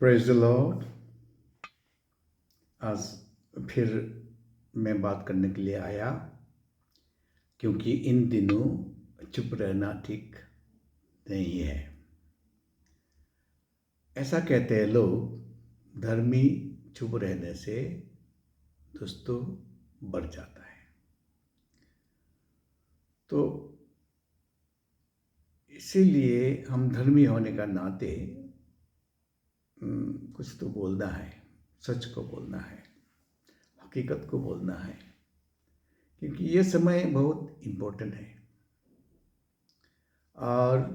Praise the Lord. आज फिर मैं बात करने के लिए आया क्योंकि इन दिनों चुप रहना ठीक नहीं है। ऐसा कहते हैं लोग, धर्मी चुप रहने से दोस्तों बढ़ जाता है। तो इसीलिए हम धर्मी होने का नाते कुछ तो बोलना है, सच को बोलना है, हकीकत को बोलना है, क्योंकि ये समय बहुत इम्पोर्टेंट है। और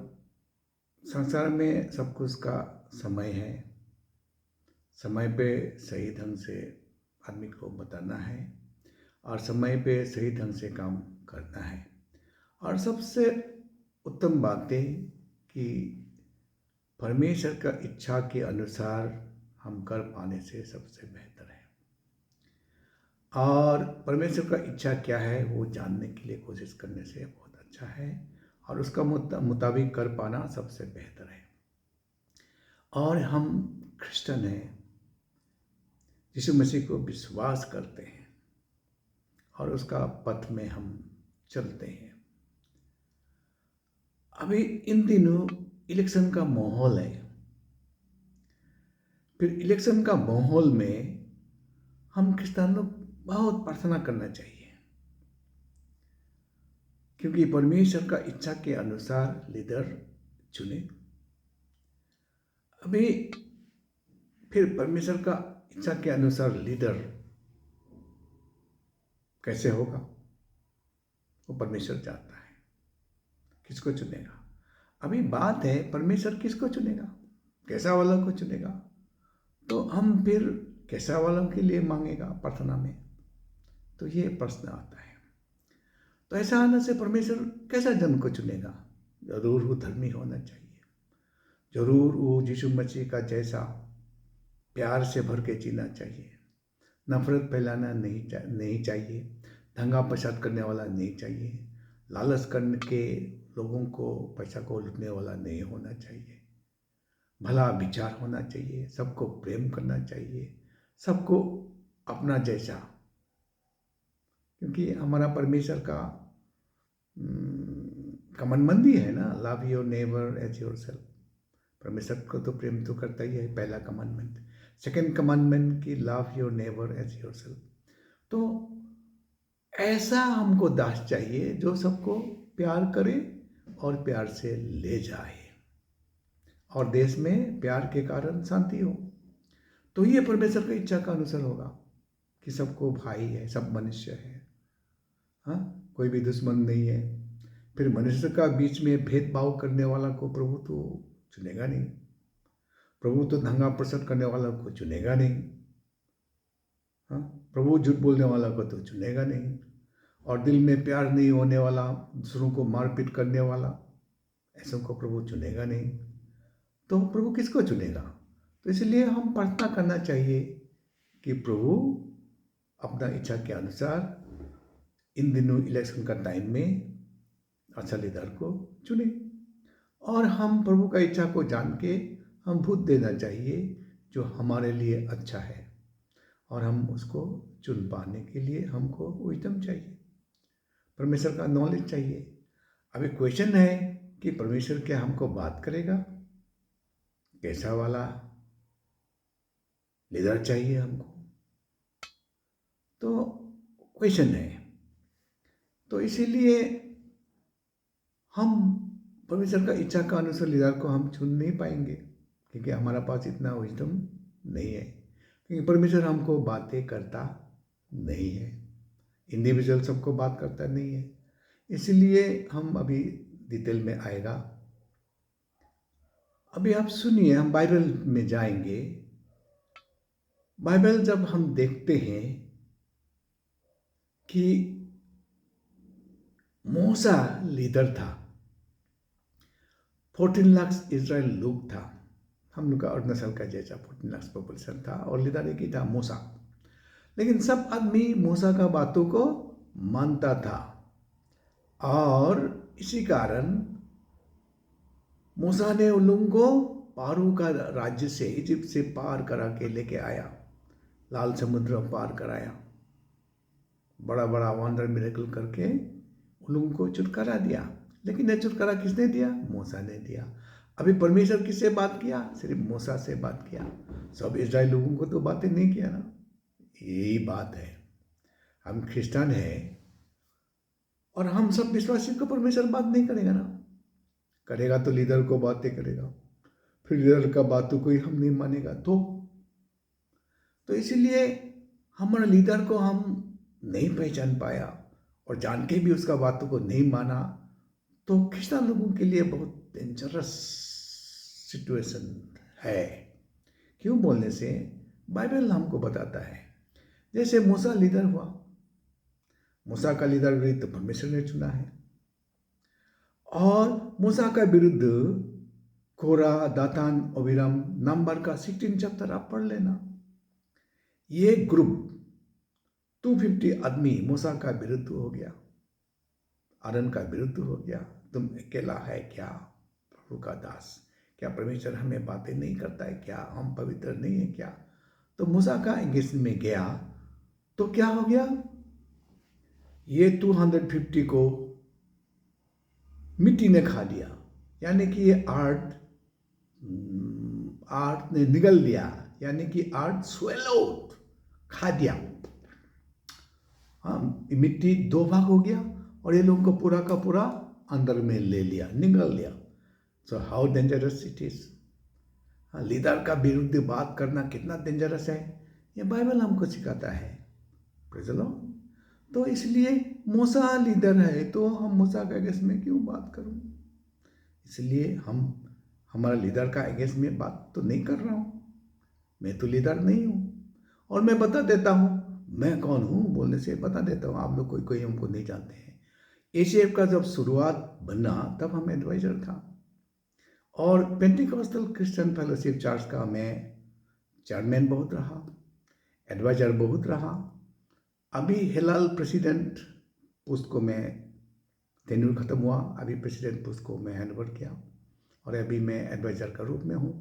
संसार में सब कुछ का समय है। समय पे सही ढंग से आदमी को बताना है और समय पे सही ढंग से काम करना है। और सबसे उत्तम बात है कि परमेश्वर का इच्छा के अनुसार हम कर पाने से सबसे बेहतर है। और परमेश्वर का इच्छा क्या है वो जानने के लिए कोशिश करने से बहुत अच्छा है और उसका मुताबिक कर पाना सबसे बेहतर है। और हम क्रिश्चियन हैं, यीशु मसीह को विश्वास करते हैं और उसका पथ में हम चलते हैं। अभी इन दिनों इलेक्शन का माहौल है। फिर इलेक्शन का माहौल में हम क्रिश्चियनों बहुत प्रार्थना करना चाहिए, क्योंकि परमेश्वर का इच्छा के अनुसार लीडर चुने। अभी फिर परमेश्वर का इच्छा के अनुसार लीडर कैसे होगा वो परमेश्वर जानता है किसको चुनेगा। अभी बात है परमेश्वर किसको चुनेगा, कैसा वाला को चुनेगा। तो हम फिर कैसा वालों के लिए मांगेगा प्रार्थना में, तो ये प्रश्न आता है। तो ऐसा आने से परमेश्वर कैसा जन को चुनेगा। जरूर वो धर्मी होना चाहिए, जरूर वो यीशु मसीह का जैसा प्यार से भर के जीना चाहिए, नफरत फैलाना नहीं चाहिए, दंगा फसाद करने वाला नहीं चाहिए, लालच करने के लोगों को पैसा को लूटने वाला नहीं होना चाहिए, भला विचार होना चाहिए, सबको प्रेम करना चाहिए, सबको अपना जैसा। क्योंकि हमारा परमेश्वर का कमांडमेंट ही है ना, love your neighbour as yourself. परमेश्वर को तो प्रेम तो करता ही है, पहला कमांडमेंट। सेकंड कमांडमेंट की love your neighbour as yourself. तो ऐसा हमको दास चाहिए जो सबको प्यार करे और प्यार से ले जाए और देश में प्यार के कारण शांति हो। तो ये परमेश्वर की इच्छा का अनुसार होगा कि सबको भाई है, सब मनुष्य है, हाँ, कोई भी दुश्मन नहीं है। फिर मनुष्य का बीच में भेदभाव करने वाला को प्रभु तो चुनेगा नहीं। प्रभु तो दंगा प्रसन्न करने वाला को चुनेगा नहीं, हाँ, प्रभु झूठ बोलने वाला को तो चुनेगा नहीं। और दिल में प्यार नहीं होने वाला, दूसरों को मारपीट करने वाला, ऐसों को प्रभु चुनेगा नहीं। तो प्रभु किसको चुनेगा। तो इसलिए हम प्रार्थना करना चाहिए कि प्रभु अपना इच्छा के अनुसार इन दिनों इलेक्शन का टाइम में अच्छा लीडर को चुने। और हम प्रभु का इच्छा को जान के हम वोट देना चाहिए जो हमारे लिए अच्छा है, और हम उसको चुन पाने के लिए हमको विजडम चाहिए, परमेश्वर का नॉलेज चाहिए। अभी क्वेश्चन है कि परमेश्वर क्या हमको बात करेगा, कैसा वाला लीडर चाहिए हमको, तो क्वेश्चन है। तो इसीलिए हम परमेश्वर का इच्छा का अनुसार लीडर को हम चुन नहीं पाएंगे, क्योंकि हमारा पास इतना विजडम नहीं है, क्योंकि परमेश्वर हमको बातें करता नहीं है, इंडिविजुअल सबको बात करता नहीं है। इसलिए हम अभी डिटेल में आएगा। अभी आप सुनिए, हम बाइबल में जाएंगे। बाइबल जब हम देखते हैं कि मूसा लीडर था, 14 लाख इजराइल लोग था, हम लोग का अरुणाचल का जैसा 14 लाख पॉपुलेशन था, और लीडर एक ही था मूसा। लेकिन सब आदमी मूसा का बातों को मानता था, और इसी कारण मूसा ने उन लोगों को पारो का राज्य से, इजिप्ट से पार करा के लेके आया, लाल समुद्र पार कराया, बड़ा बड़ा वंडर मिरेकल करके उन लोगों को छुटकारा दिया। लेकिन ये छुटकारा किसने दिया? मूसा ने दिया। अभी परमेश्वर किससे बात किया? सिर्फ मूसा से बात किया। सब इजराइल लोगों को तो बातें नहीं किया ना। यही बात है, हम क्रिश्चियन हैं और हम सब विश्वासी को परमेश्वर बात नहीं करेगा ना। करेगा तो लीडर को बातें करेगा, फिर लीडर का बातों को ही हम नहीं मानेगा तो इसीलिए हमारा लीडर को हम नहीं पहचान पाया और जान के भी उसका बातों को नहीं माना, तो क्रिश्चियन लोगों के लिए बहुत डेंजरस सिचुएशन है। क्यों बोलने से बाइबल हमको बताता है, जैसे मूसा लीडर हुआ, मूसा का लीडर भी तो परमेश्वर ने चुना है, और मूसा का विरुद्ध कोरा, दातान, अबीराम, नंबर का 16 चैप्टर आप पढ़ लेना। ये ग्रुप 250 आदमी मूसा का विरुद्ध हो गया, आरन का विरुद्ध हो गया। तुम अकेला है क्या प्रभु का दास? क्या परमेश्वर हमें बातें नहीं करता है क्या? हम पवित्र नहीं है क्या? तो मूसा का एंगेज में गया तो क्या हो गया? ये 250 को मिट्टी ने खा लिया, यानी कि ये आर्ट ने निगल लिया, यानी कि आर्ट स्वेलोड, खा दिया। हाँ, मिट्टी दो भाग हो गया और ये लोगों को पूरा का पूरा अंदर में ले लिया, निगल लिया। So how dangerous it is. हाँ, लीडर का विरुद्ध बात करना कितना डेंजरस है, ये बाइबल हमको सिखाता है। Praise the Lord. तो इसलिए मूसा लीडर है तो हम मूसा के अगेंस्ट में क्यों बात करूं? इसलिए हमारा लीडर का अगेंस्ट में बात तो नहीं कर रहा हूं। मैं तो लीडर नहीं हूं और मैं बता देता हूं मैं कौन हूं, बोलने से बता देता हूं। आप लोग कोई हमको नहीं जानते हैं। एसीएफ का जब शुरुआत बना तब हम एडवाइजर था, और पेंटिकॉस्टल क्रिश्चियन फेलोशिप चर्च का मैं चेयरमैन बहुत रहा, एडवाइजर बहुत रहा। अभी हिलाल प्रेसिडेंट पोस्ट को मैं टेन्यूर खत्म हुआ, अभी प्रेसिडेंट पोस्ट को मैं हैंडओवर किया, और अभी मैं एडवाइजर का रूप में हूँ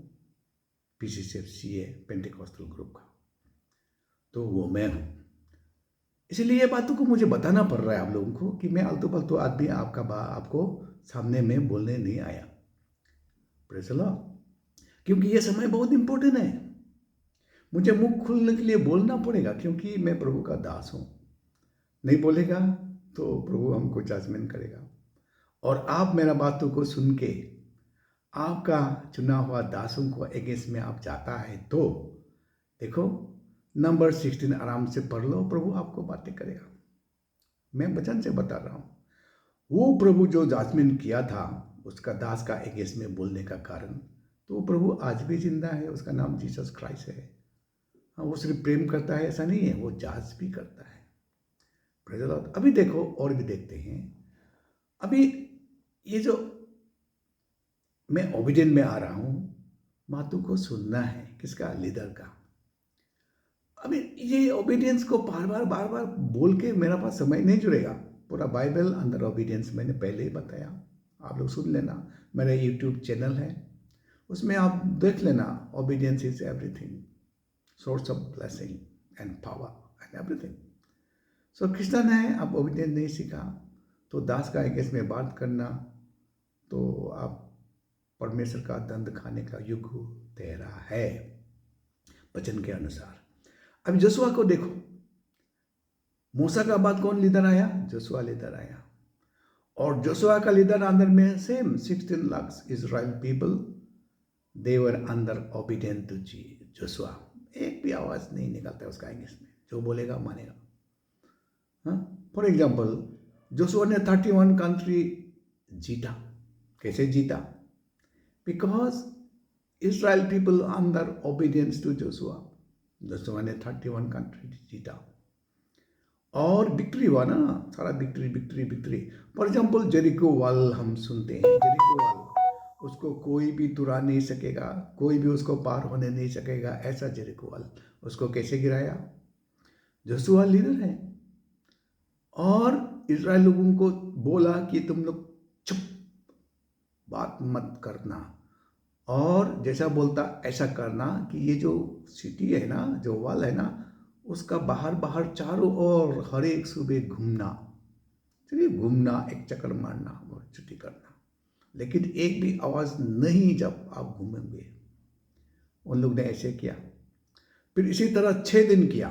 पीसीसीएफ सीए पेंटिकॉस्टल ग्रुप का, तो वो मैं हूँ। इसलिए ये बातों को मुझे बताना पड़ रहा है आप लोगों को कि मैं आलतू फालतू आदमी आपको सामने में बोलने नहीं आया। Praise the Lord. क्योंकि ये समय बहुत इंपॉर्टेंट है, मुझे मुंह खोलने के लिए बोलना पड़ेगा, क्योंकि मैं प्रभु का दास हूँ। नहीं बोलेगा तो प्रभु हमको जजमेंट करेगा। और आप मेरा बातों को सुन के आपका चुना हुआ दासों को अगेंस्ट में आप जाता है तो देखो, नंबर 16 आराम से पढ़ लो, प्रभु आपको बातें करेगा। मैं वचन से बता रहा हूँ, वो प्रभु जो जजमेंट किया था उसका दास का अगेंस्ट में बोलने का कारण, तो वो प्रभु आज भी जिंदा है, उसका नाम जीसस क्राइस्ट है। हाँ, वो सिर्फ प्रेम करता है ऐसा नहीं है, वो जांच भी करता है। Praise the Lord. अभी देखो और भी देखते हैं। अभी ये जो मैं ओबिडियंट में आ रहा हूँ, बातों को सुनना है किसका? लीडर का। अभी ये ओबीडियंस को बार बार बोल के मेरा पास समय नहीं जुड़ेगा। पूरा बाइबल अंदर ओबीडियंस मैंने पहले ही बताया, आप लोग सुन लेना। मेरा यूट्यूब चैनल है, उसमें आप देख लेना। Obedience is everything, source of blessing and power and everything. So Christian है, आप ओबीडियंस नहीं सीखा तो दास का अगेंस्ट में बात करना, तो आप परमेश्वर का दंड खाने का युग तेरा है वचन के अनुसार। अब जोशुआ को देखो, मूसा का बाद कौन लीडर आया? जोशुआ लीडर आया, और जोशुआ का लीडर अंदर में सेम 16 लाख इजराइल पीपल, दे वर अंदर ओबीडिएंट टू जोशुआ। एक भी आवाज नहीं निकलता उसका इंग्लिश में, जो बोलेगा मानेगा। फॉर एग्जाम्पल, जोशुआ ने 31 कंट्री जीता। कैसे जीता? Because Israel people under obedience to Joshua. Joshua ने 31 कंट्री जीता और विक्ट्री हुआ ना, सारा विक्ट्री। फॉर एग्जाम्पल, जेरिको वाल हम सुनते हैं, जेरिको वाल, उसको कोई भी तुरा नहीं सकेगा, कोई भी उसको पार होने नहीं सकेगा, ऐसा जेरिको वाल। उसको कैसे गिराया? जोशुआ लीडर है, और इजराइल लोगों को बोला कि तुम लोग चुप, बात मत करना, और जैसा बोलता ऐसा करना कि ये जो सिटी है ना, जो वॉल है ना, उसका बाहर बाहर चारों ओर हर एक सुबह घूमना, चलिए घूमना, एक चक्कर मारना और छुट्टी करना, लेकिन एक भी आवाज़ नहीं जब आप घूमेंगे। उन लोग ने ऐसे किया। फिर इसी तरह 6 दिन किया,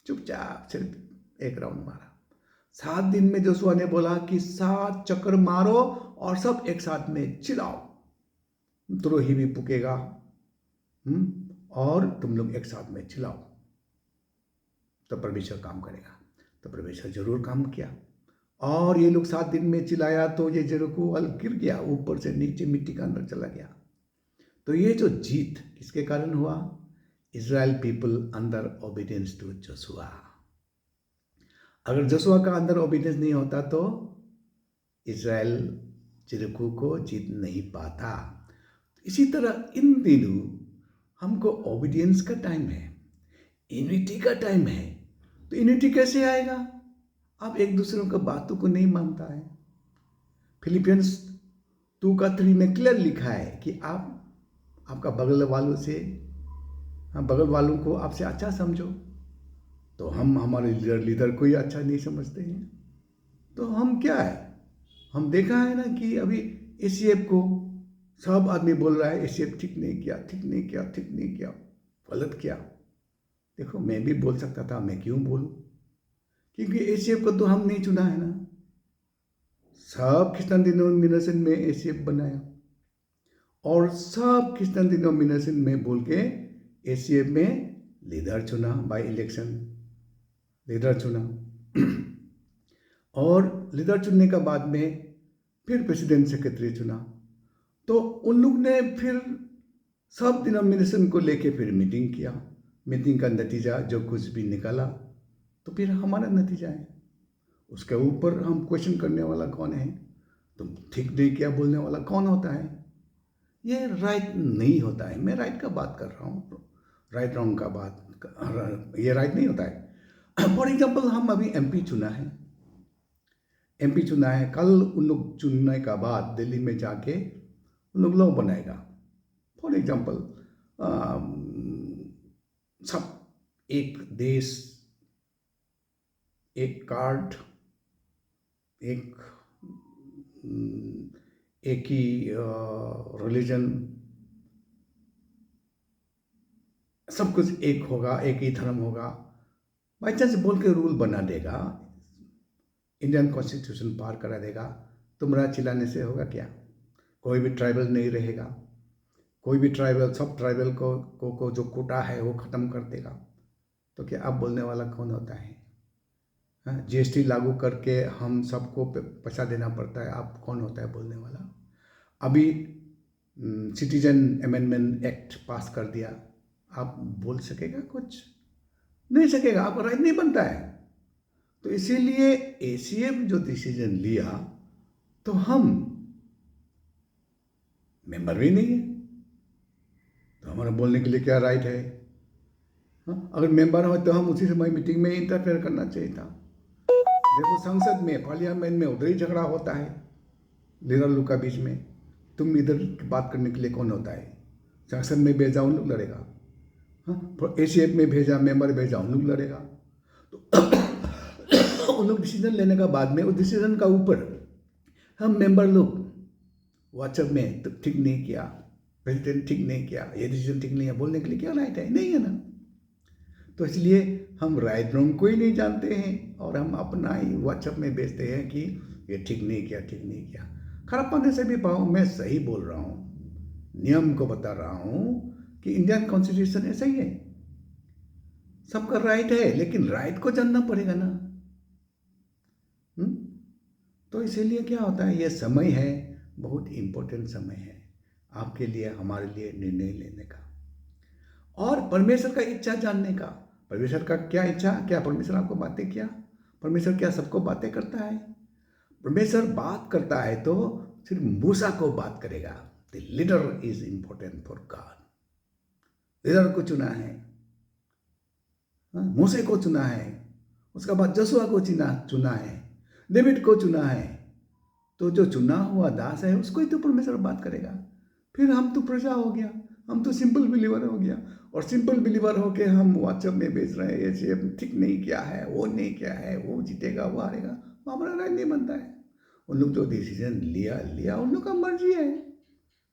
चुपचाप सिर्फ एक राउंड मारा। 7 दिन में जोशुआ ने बोला कि 7 चक्कर मारो और सब एक साथ में चिल्लाओ, द्रोही भी पुकेगा और तुम लोग एक साथ में चिल्लाओ, तो परमेश्वर काम करेगा। तो परमेश्वर जरूर काम किया और ये लोग 7 दिन में चिल्लाया तो ये जेरिको वाल गिर गया, ऊपर से नीचे मिट्टी का अंदर चला गया। तो ये जो जीत किसके कारण हुआ? Israel people under obedience to Joshua. अगर जोशुआ का अंदर ओबीडियंस नहीं होता तो इज़राइल जेरिको को जीत नहीं पाता। इसी तरह इन दिनों हमको ओबीडियंस का टाइम है, यूनिटी का टाइम है। तो यूनिटी कैसे आएगा? आप एक दूसरे की बातों को नहीं मानता है। फिलिपियंस 2:3 में क्लियर लिखा है कि आप आपका बगल वालों को आपसे अच्छा समझो। तो हम हमारे लीडर को ही अच्छा नहीं समझते हैं, तो हम क्या है? हम देखा है ना कि अभी एसीएफ को सब आदमी बोल रहा है एसीएफ ठीक नहीं किया, गलत किया। देखो, मैं भी बोल सकता था, मैं क्यों बोलूं? क्योंकि एसीएफ को तो हम नहीं चुना है ना। सब क्रिश्चियन डिनोमिनेशन में एसीएफ बनाया और सब क्रिश्चियन डिनोमिनेशन में बोल के एसीएफ में लीडर चुना, बाय इलेक्शन लीडर चुना और लीडर चुनने के बाद में फिर प्रेसिडेंट सेक्रेटरी चुना। तो उन लोग ने फिर सब डिनोमिनेशन को लेके फिर मीटिंग किया। मीटिंग का नतीजा जो कुछ भी निकाला तो फिर हमारा नतीजा है। उसके ऊपर हम क्वेश्चन करने वाला कौन है? तुम ठीक नहीं किया बोलने वाला कौन होता है? ये राइट नहीं होता है। मैं राइट का बात कर रहा हूँ, राइट रॉन्ग का बात, ये राइट नहीं होता है। फॉर एग्जाम्पल, हम अभी एमपी चुना है, कल उन लोग चुनने का बाद दिल्ली में जाके उन लोग लॉ बनाएगा। फॉर एग्जाम्पल, सब एक देश, एक कार्ड, एक ही रिलीजन, सब कुछ एक होगा, एक ही धर्म होगा। बाई चांस बोल के रूल बना देगा, इंडियन कॉन्स्टिट्यूशन पार करा देगा। तुम्हारा चिल्लाने से होगा क्या? कोई भी ट्राइबल नहीं रहेगा, कोई भी ट्राइबल, सब ट्राइबल को जो कोटा है वो ख़त्म कर देगा। तो क्या आप बोलने वाला कौन होता है? जीएसटी लागू करके हम सबको पैसा देना पड़ता है, आप कौन होता है बोलने वाला? अभी सिटीजन अमेंडमेंट एक्ट पास कर दिया, आप बोल सकेगा? कुछ नहीं सकेगा, आपका राइट नहीं बनता है। तो इसीलिए एसीएफ जो डिसीजन लिया, तो हम मेंबर भी नहीं है, तो हमारा बोलने के लिए क्या राइट है? अगर मेंबर हो तो हम उसी समय मीटिंग में इंटरफेयर करना चाहिए था। देखो, संसद में, पार्लियामेंट में उधर ही झगड़ा होता है लीडर लोग का बीच में। तुम इधर बात करने के लिए कौन होता है? संसद में भेजा उन लोग लड़ेगा, एसीएफ में भेजा, मेंबर भेजा, उन लोग लड़ेगा। तो उन लोग डिसीजन लेने का बाद में उस डिसीजन का ऊपर हम मेंबर लोग व्हाट्सएप में तो ठीक नहीं किया, प्रेसिडेंट ठीक नहीं किया, ये डिसीजन ठीक नहीं है बोलने के लिए क्या राइट है? नहीं है ना। तो इसलिए हम राइट रॉन्ग को ही नहीं जानते हैं और हम अपना ही व्हाट्सएप में भेजते हैं कि ये ठीक नहीं किया। खराब पाने से भी पाऊँ, मैं सही बोल रहा हूँ, नियम को बता रहा हूँ कि इंडियन कॉन्स्टिट्यूशन ऐसा ही है। सबका राइट है, लेकिन राइट को जानना पड़ेगा ना। तो इसीलिए क्या होता है, ये समय है, बहुत इम्पोर्टेंट समय है आपके लिए, हमारे लिए निर्णय लेने का और परमेश्वर का इच्छा जानने का। परमेश्वर का क्या इच्छा? क्या परमेश्वर आपको बातें किया? परमेश्वर क्या सबको बातें करता है? परमेश्वर बात करता है तो सिर्फ मूसा को बात करेगा। The leader is important for God. Leader को चुना है, मूसे को चुना है, उसके बाद जोशुआ को चुना है, डेविड को चुना है। तो जो चुना हुआ दास है उसको ही तो परमेश्वर बात करेगा। फिर हम तो प्रजा हो गया, हम तो सिंपल बिलीवर हो गया, और सिंपल बिलीवर होके हम व्हाट्सएप में भेज रहे हैं ऐसे ठीक नहीं किया है, वो नहीं किया है, वो जीतेगा वो हारेगा, वो हमारा राइट नहीं बनता है। उन लोग जो डिसीजन लिया लिया उन लोग का मर्जी है,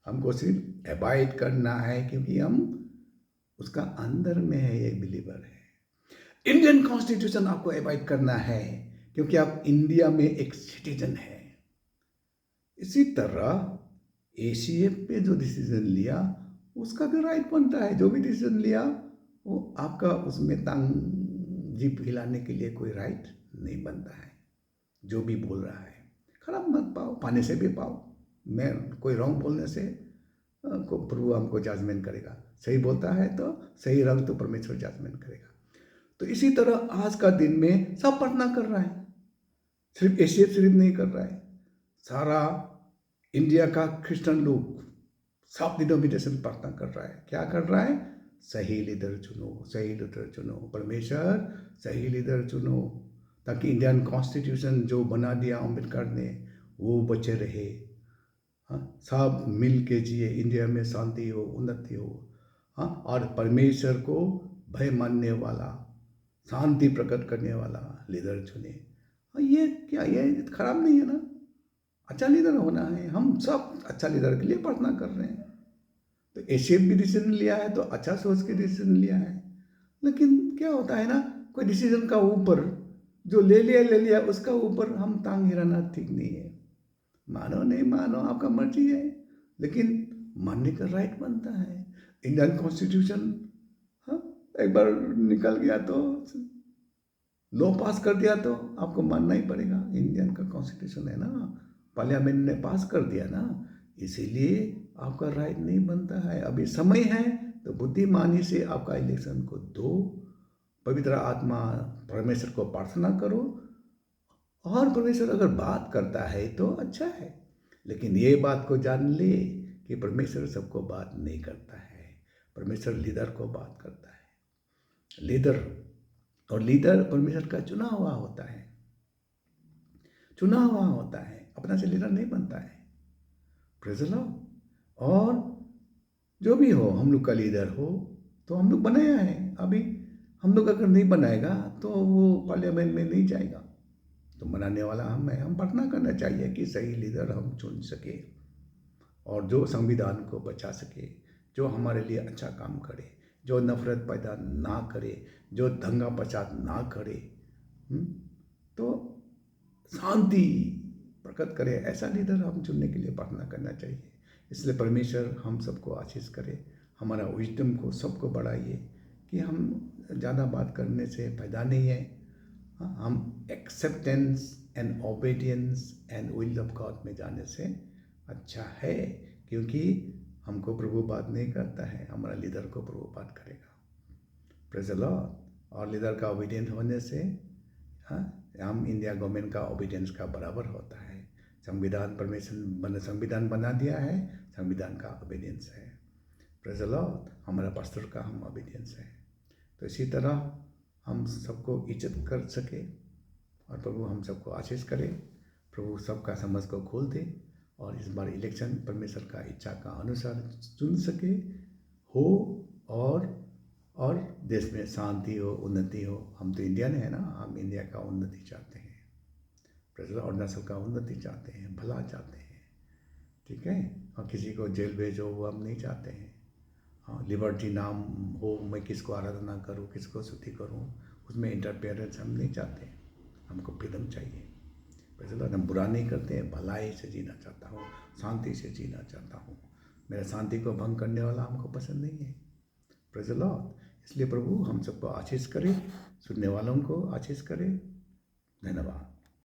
हमको सिर्फ अवॉइड करना है क्योंकि हम उसका अंदर में है, एक बिलीवर है। इंडियन कॉन्स्टिट्यूशन आपको अवॉइड करना है क्योंकि आप इंडिया में एक सिटीजन है। इसी तरह एसीएफ पे जो डिसीजन लिया उसका भी राइट बनता है, जो भी डिसीजन लिया वो आपका उसमें टांग जीप हिलाने के लिए कोई राइट नहीं बनता है। जो भी बोल रहा है खराब मत पाओ, पाने से भी पाओ, मैं कोई रॉन्ग बोलने से को प्रभु हमको जजमेंट करेगा, सही बोलता है तो सही रंग तो परमेश्वर जजमेंट करेगा। तो इसी तरह आज का दिन में सब प्रार्थना कर रहा है, सिर्फ एशिया सिर्फ नहीं कर रहा है, सारा इंडिया का क्रिश्चियन लोग सब डिनोमिनेशन प्रार्थना कर रहा है। क्या कर रहा है? सही लीडर चुनो, सही लीडर चुनो, परमेश्वर सही लीडर चुनो, ताकि इंडियन कॉन्स्टिट्यूशन जो बना दिया अम्बेडकर ने वो बचे रहे। हाँ, सब मिल के जिए, इंडिया में शांति हो, उन्नति हो। हाँ, और परमेश्वर को भय मानने वाला, शांति प्रकट करने वाला लीडर चुने। हाँ, ये क्या, ये खराब नहीं है ना, अच्छा लीडर होना है। हम सब अच्छा लीडर के लिए प्रार्थना कर रहे हैं। तो एशियप भी डिसीजन लिया है तो अच्छा सोच के डिसीजन लिया है, लेकिन क्या होता है ना, कोई डिसीजन का ऊपर जो ले लिया उसका ऊपर हम टांग हिलाना ठीक नहीं है। मानो नहीं मानो आपका मर्जी है, लेकिन मानने का राइट बनता है। इंडियन कॉन्स्टिट्यूशन हाँ एक बार निकल गया तो लॉ पास कर दिया तो आपको मानना ही पड़ेगा। इंडियन का कॉन्स्टिट्यूशन है ना, पार्लियामेंट ने पास कर दिया ना, इसीलिए आपका राइट नहीं बनता है। अभी समय है तो बुद्धिमानी से आपका इलेक्शन को दो, पवित्र आत्मा परमेश्वर को प्रार्थना करो, और परमेश्वर अगर बात करता है तो अच्छा है, लेकिन ये बात को जान ले कि परमेश्वर सबको बात नहीं करता है, परमेश्वर लीडर को बात करता है। लीडर और लीडर परमेश्वर का चुना हुआ होता है, चुना हुआ होता है, अपना से लीडर नहीं बनता है। Praise the Lord. और जो भी हो, हम लोग का लीडर हो तो हम लोग बनाया है, अभी हम लोग अगर नहीं बनाएगा तो वो पार्लियामेंट में नहीं जाएगा, तो बनाने वाला हम है। हम प्रार्थना करना चाहिए कि सही लीडर हम चुन सके, और जो संविधान को बचा सके, जो हमारे लिए अच्छा काम करे, जो नफरत पैदा ना करे, जो दंगा फसाद ना करे, तो शांति प्रकट करे, ऐसा लीडर हम चुनने के लिए प्रार्थना करना चाहिए। इसलिए परमेश्वर हम सबको आशीष करे, हमारा विजडम को सबको बढ़ाइए कि हम ज़्यादा बात करने से फायदा नहीं है। हम acceptance and obedience and will of God में जाने से अच्छा है, क्योंकि हमको प्रभु बात नहीं करता है, हमारा लीडर को प्रभु बात करेगा। Praise the Lord. और लीडर का ओबीडियंट होने से हम इंडिया गवर्नमेंट का ओबीडियंस का बराबर होता है। संविधान परमेश्वर संविधान बना दिया है, संविधान का ओबीडियंस है। Praise the Lord. हमारा पास्टर का हम ओबीडियंस है। तो इसी तरह हम सबको इज्जत कर सके, और प्रभु हम सबको आशीष करे, प्रभु सबका समझ को खोल दे, और इस बार इलेक्शन परमेश्वर का इच्छा का अनुसार चुन सके हो, और देश में शांति हो, उन्नति हो। हम तो इंडियन है ना, हम इंडिया का उन्नति चाहते हैं, प्रेज़ अरुणाचल का उन्नति चाहते हैं, भला चाहते हैं, ठीक है। और किसी को जेल भेजो वो हम नहीं चाहते हैं। हाँ, लिबर्टी नाम हो, मैं किसको आराधना करूँ, किसको स्तुति करूँ, उसमें इंटरफेरेंस हम नहीं चाहते। हमको फ्रीडम चाहिए। Praise the Lord. हम बुरा नहीं करते हैं, भलाई से जीना चाहता हूँ, शांति से जीना चाहता हूँ। मेरा शांति को भंग करने वाला हमको पसंद नहीं है। Praise the Lord. इसलिए प्रभु हम सबको आशीष करे, सुनने वालों को आशीष करे। धन्यवाद।